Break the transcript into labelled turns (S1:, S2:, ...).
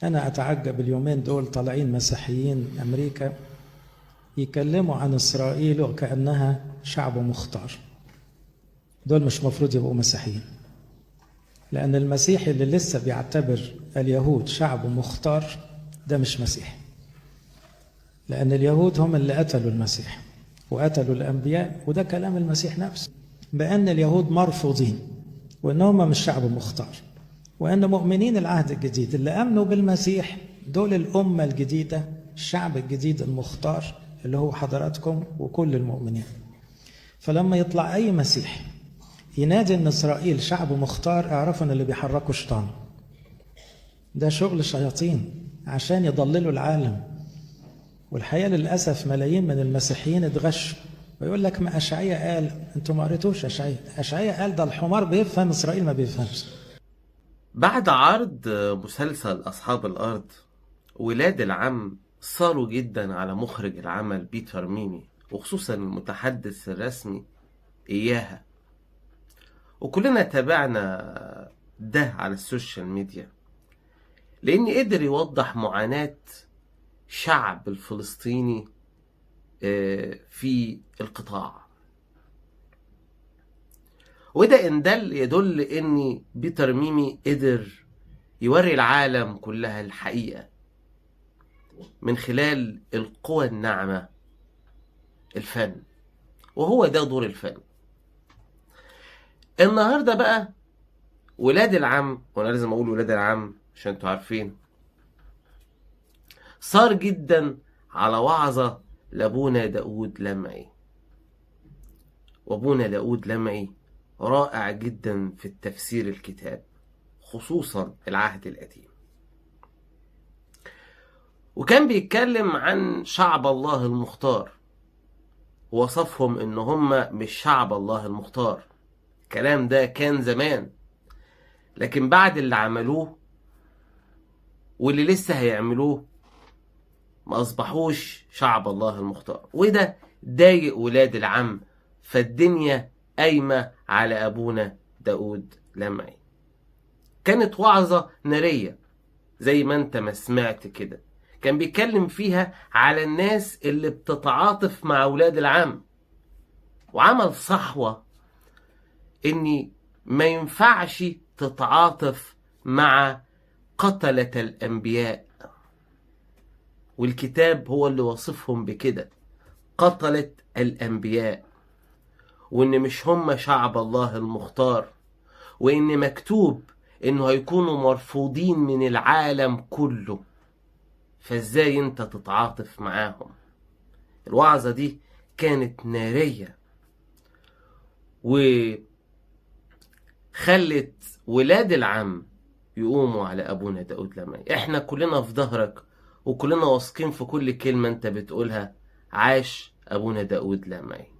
S1: أنا أتعجب اليومين دول طالعين مسيحيين أمريكا يكلموا عن إسرائيل وكأنها شعب مختار. دول مش مفروض يبقوا مسيحيين، لأن المسيحي اللي لسه بيعتبر اليهود شعب مختار ده مش مسيحي، لأن اليهود هم اللي قتلوا المسيح وقتلوا الأنبياء، وده كلام المسيح نفسه بأن اليهود مرفوضين وأنهم مش شعب مختار، وأن مؤمنين العهد الجديد اللي آمنوا بالمسيح دول الأمة الجديدة، الشعب الجديد المختار اللي هو حضراتكم وكل المؤمنين. فلما يطلع أي مسيح ينادي أن إسرائيل شعب مختار، اعرفوا أن اللي بيحركوا شيطان، ده شغل شياطين عشان يضللوا العالم. والحقيقة للأسف ملايين من المسيحيين اتغشوا ويقول لك ما أشعياء قال. انتوا ما قريتوش أشعياء قال ده الحمار بيفهم، إسرائيل ما بيفهمش.
S2: بعد عرض مسلسل أصحاب الأرض، ولاد العم صاروا جدا على مخرج العمل بيتر ميمي، وخصوصا المتحدث الرسمي إياها، وكلنا تابعنا ده على السوشيال ميديا، لأن قدر يوضح معاناة شعب الفلسطيني في القطاع. وده إن يدل إن بيتر ميمي قدر يوري العالم كلها الحقيقة من خلال القوى الناعمة، الفن، وهو ده دور الفن. النهاردة بقى ولاد العم، وانا لازم اقول ولاد العم عشان انتوا عارفين، صار جدا على وعظة لابونا داود لمعي. وابونا داود لمعي رائع جدا في التفسير الكتاب، خصوصا العهد القديم، وكان بيتكلم عن شعب الله المختار، ووصفهم ان هم مش شعب الله المختار. الكلام ده كان زمان، لكن بعد اللي عملوه واللي لسه هيعملوه ما أصبحوش شعب الله المختار، وده ضايق ولاد العم. فالدنيا قايمة على أبونا داود لمعي. كانت وعظة نارية زي ما انت ما سمعت كده، كان بيتكلم فيها على الناس اللي بتتعاطف مع ولاد العم، وعمل صحوة اني ما ينفعش تتعاطف مع قتلة الأنبياء، والكتاب هو اللي وصفهم بكده، قتلة الأنبياء، وإن مش هم شعب الله المختار، وإن مكتوب إنه هيكونوا مرفوضين من العالم كله. فإزاي أنت تتعاطف معاهم؟ الوعظة دي كانت نارية، وخلت ولاد العم يقوموا على أبونا داود لمعي. إحنا كلنا في ظهرك، وكلنا واثقين في كل كلمة أنت بتقولها. عاش أبونا داود لمعي.